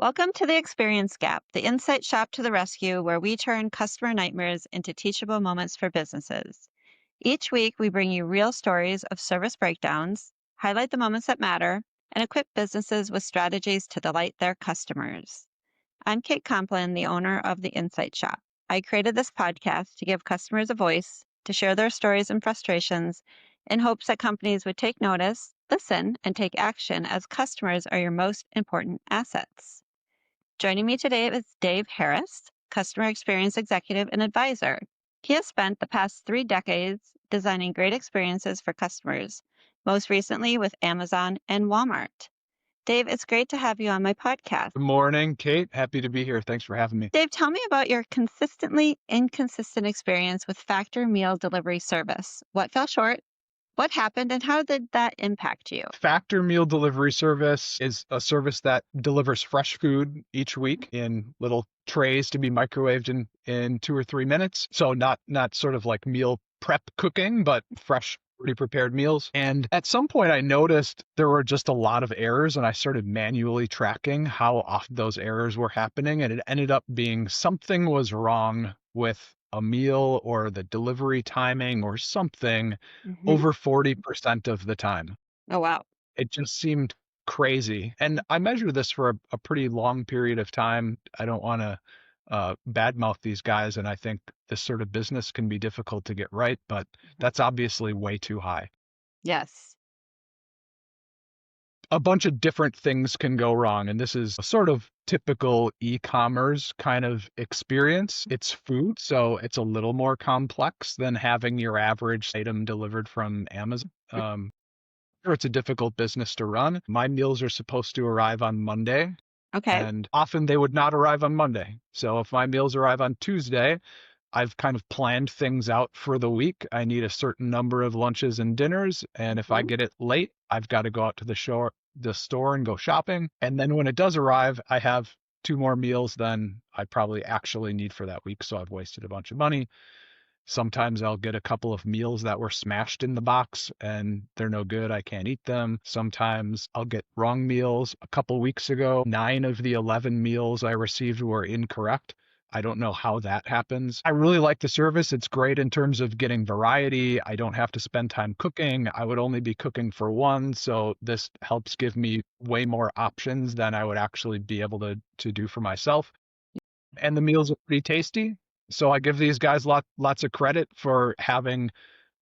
Welcome to the Experience Gap, the insight shop to the rescue where we turn customer nightmares into teachable moments for businesses. Each week, we bring you real stories of service breakdowns, highlight the moments that matter, and equip businesses with strategies to delight their customers. I'm Kate Complin, the owner of the Insight Shop. I created this podcast to give customers a voice, to share their stories and frustrations, in hopes that companies would take notice, listen, and take action as customers are your most important assets. Joining me today is Dave Harris, Customer Experience Executive and Advisor. He has spent the past 3 decades designing great experiences for customers, most recently with Amazon and Walmart. Dave, it's great to have you on my podcast. Good morning, Kate. Happy to be here. Thanks for having me. Dave, tell me about your consistently inconsistent experience with Factor Meal Delivery Service. What fell short? What happened, and how did that impact you? Factor Meal Delivery Service is a service that delivers fresh food each week in little trays to be microwaved in 2 or 3 minutes. So not sort of like meal prep cooking, but fresh, already prepared meals. And at some point I noticed there were just a lot of errors, and I started manually tracking how often those errors were happening. And it ended up being something was wrong with a meal or the delivery timing or something Hmm. over 40% of the time. Oh, wow. It just seemed crazy. And I measured this for a pretty long period of time. I don't want to badmouth these guys, and I think this sort of business can be difficult to get right, but that's obviously way too high. Yes. A bunch of different things can go wrong, and this is a sort of typical e-commerce kind of experience. It's food, so it's a little more complex than having your average item delivered from Amazon. Sure, it's a difficult business to run. My meals are supposed to arrive on Monday, Okay. and often they would not arrive on Monday. So if my meals arrive on Tuesday, I've kind of planned things out for the week. I need a certain number of lunches and dinners, and if I Mhm. get it late, I've got to go out to the store and go shopping. And then when it does arrive, I have two more meals than I probably actually need for that week. So I've wasted a bunch of money. Sometimes I'll get a couple of meals that were smashed in the box and they're no good. I can't eat them. Sometimes I'll get wrong meals. A couple weeks ago, 9 of the 11 meals I received were incorrect. I don't know how that happens. I really like the service. It's great in terms of getting variety. I don't have to spend time cooking. I would only be cooking for one. So this helps give me way more options than I would actually be able to do for myself. And the meals are pretty tasty. So I give these guys lots of credit for having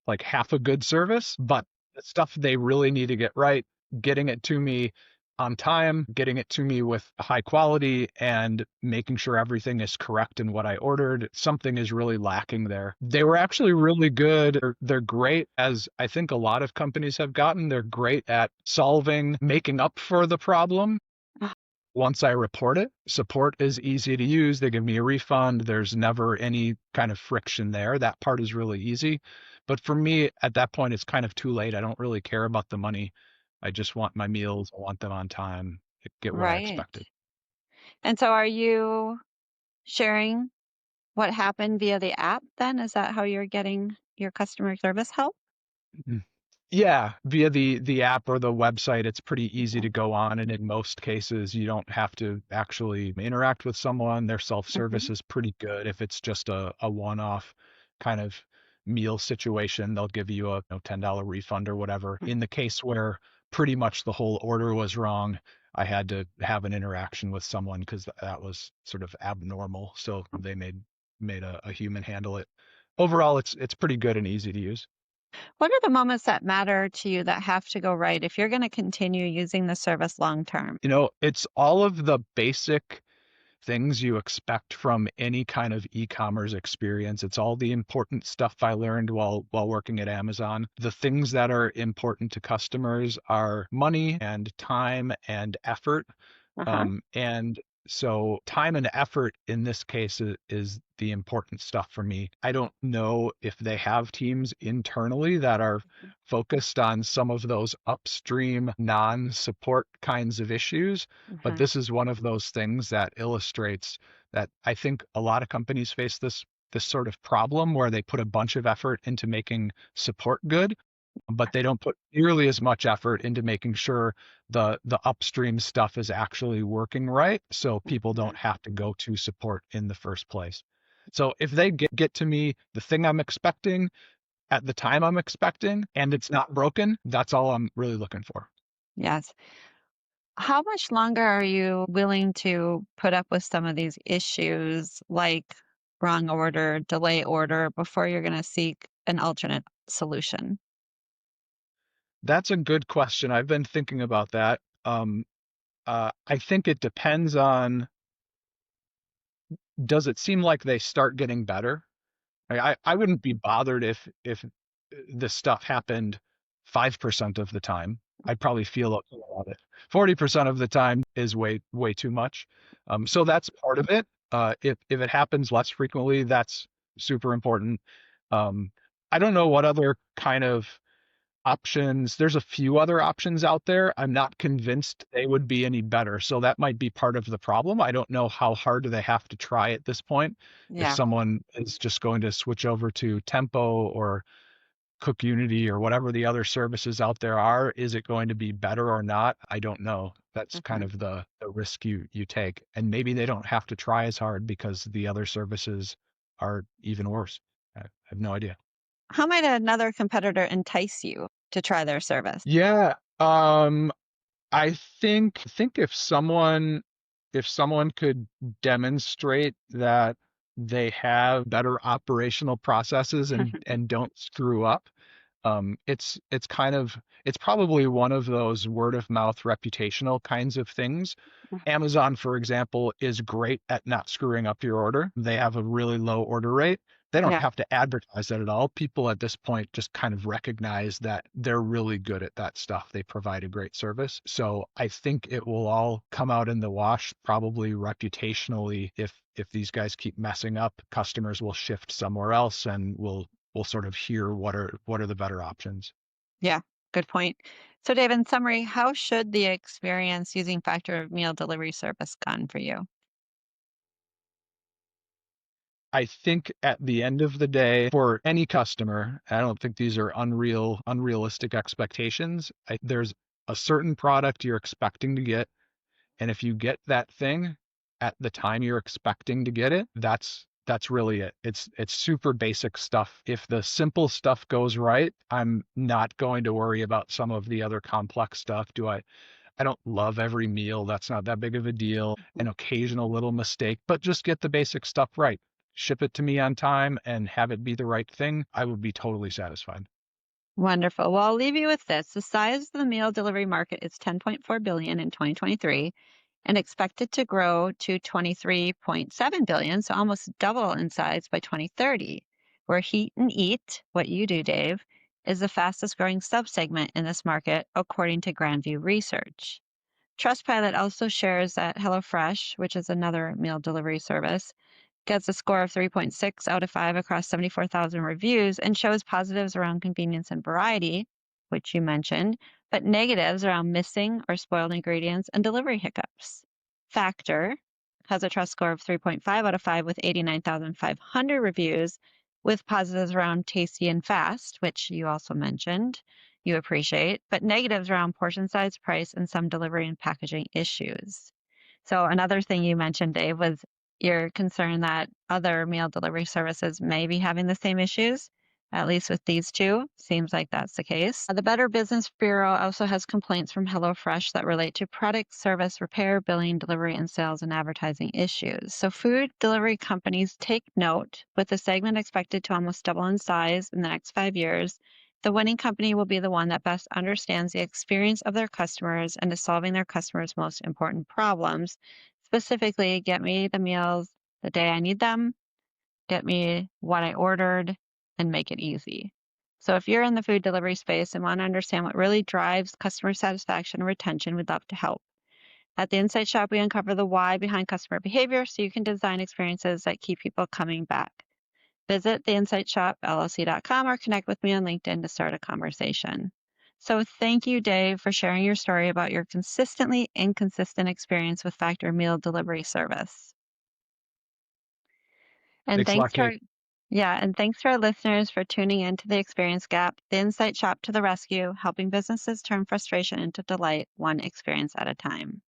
like half a good service, but the stuff they really need to get right, getting it to me on time, getting it to me with high quality, and making sure everything is correct in what I ordered. Something is really lacking there. They were actually really good. They're great, as I think a lot of companies have gotten. They're great at solving, making up for the problem Ah, once I report it. Support is easy to use. They give me a refund. There's never any kind of friction there. That part is really easy. But for me, at that point, it's kind of too late. I don't really care about the money. I just want my meals. I want them on time, get what I right. expected. And so are you sharing what happened via the app then? Is that how you're getting your customer service help? Mhm. Yeah, via the app or the website, it's pretty easy Okay. to go on, and in most cases, you don't have to actually interact with someone. Their self-service Mhm. is pretty good. If it's just a one-off kind of meal situation, they'll give you a $10 refund or whatever. In the case where pretty much the whole order was wrong, I had to have an interaction with someone because that was sort of abnormal. So they made a human handle it. Overall, it's pretty good and easy to use. What are the moments that matter to you that have to go right if you're going to continue using the service long term? It's all of the basic things you expect from any kind of e-commerce experience. It's all the important stuff I learned while working at Amazon. The things that are important to customers are money and time and effort. Uh-huh. And so time and effort in this case is the important stuff for me. I don't know if they have teams internally that are focused on some of those upstream non-support kinds of issues, but Uh-huh. this is one of those things that illustrates that I think a lot of companies face this sort of problem where they put a bunch of effort into making support good, but they don't put nearly as much effort into making sure the upstream stuff is actually working right, so people Mhm. don't have to go to support in the first place. So if they get to me the thing I'm expecting at the time I'm expecting and it's not broken, that's all I'm really looking for. Yes. How much longer are you willing to put up with some of these issues, like wrong order, delay order, before you're going to seek an alternate solution? That's a good question. I've been thinking about that. I think it depends on, does it seem like they start getting better? I wouldn't be bothered if this stuff happened 5% of the time. I'd probably feel okay about it. 40% of the time is way too much. So that's part of it. If it happens less frequently, that's super important. Um, I don't know what other kind of options. There's a few other options out there. I'm not convinced they would be any better. So that might be part of the problem. I don't know how hard do they have to try at this point. If Yeah. someone is just going to switch over to Tempo or Cook Unity or whatever the other services out there are, is it going to be better or not? I don't know. That's kind Mhm. of the risk you take. And maybe they don't have to try as hard because the other services are even worse. I have no idea. How might another competitor entice you to try their service? Yeah. I think if someone could demonstrate that they have better operational processes and don't screw up, it's kind of it's probably one of those word of mouth reputational kinds of things. Amazon, for example, is great at not screwing up your order. They have a really low order rate. They don't Yeah. have to advertise that at all. People at this point just kind of recognize that they're really good at that stuff. They provide a great service. So I think it will all come out in the wash, probably reputationally. If these guys keep messing up, customers will shift somewhere else and we'll sort of hear what are the better options. Yeah. Good point. So, Dave, in summary, how should the experience using Factor Meal Delivery Service gone for you? I think at the end of the day, for any customer, I don't think these are unrealistic expectations. There's a certain product you're expecting to get, and if you get that thing at the time you're expecting to get it, that's really it. It's super basic stuff. If the simple stuff goes right, I'm not going to worry about some of the other complex stuff. I don't love every meal. That's not that big of a deal. An occasional little mistake, but just get the basic stuff right. Ship it to me on time and have it be the right thing. I would be totally satisfied. Wonderful. Well, I'll leave you with this. The size of the meal delivery market is 10.4 billion in 2023 and expected to grow to 23.7 billion, so almost double in size by 2030. Where Heat and Eat, what you do, Dave, is the fastest growing subsegment in this market, according to Grandview Research. Trustpilot also shares that HelloFresh, which is another meal delivery service, gets a score of 3.6 out of 5 across 74,000 reviews and shows positives around convenience and variety, which you mentioned, but negatives around missing or spoiled ingredients and delivery hiccups. Factor has a trust score of 3.5 out of 5 with 89,500 reviews, with positives around tasty and fast, which you also mentioned you appreciate, but negatives around portion size, price, and some delivery and packaging issues. So another thing you mentioned, Dave, was you're concerned that other meal delivery services may be having the same issues. At least with these two, seems like that's the case. The Better Business Bureau also has complaints from HelloFresh that relate to product, service, repair, billing, delivery, and sales and advertising issues. So, food delivery companies take note. With the segment expected to almost double in size in the next 5 years, the winning company will be the one that best understands the experience of their customers and is solving their customers' most important problems. Specifically, get me the meals the day I need them, get me what I ordered, and make it easy. So, if you're in the food delivery space and want to understand what really drives customer satisfaction and retention, we'd love to help. At the Insight Shop, we uncover the why behind customer behavior so you can design experiences that keep people coming back. Visit theinsightshopllc.com or connect with me on LinkedIn to start a conversation. So, thank you, Dave, for sharing your story about your consistently inconsistent experience with Factor Meal Delivery Service. And Thanks a thanks lot, to our Kate. Yeah, and thanks to our listeners for tuning in to the Experience Gap, the Insight Shop to the rescue, helping businesses turn frustration into delight, one experience at a time.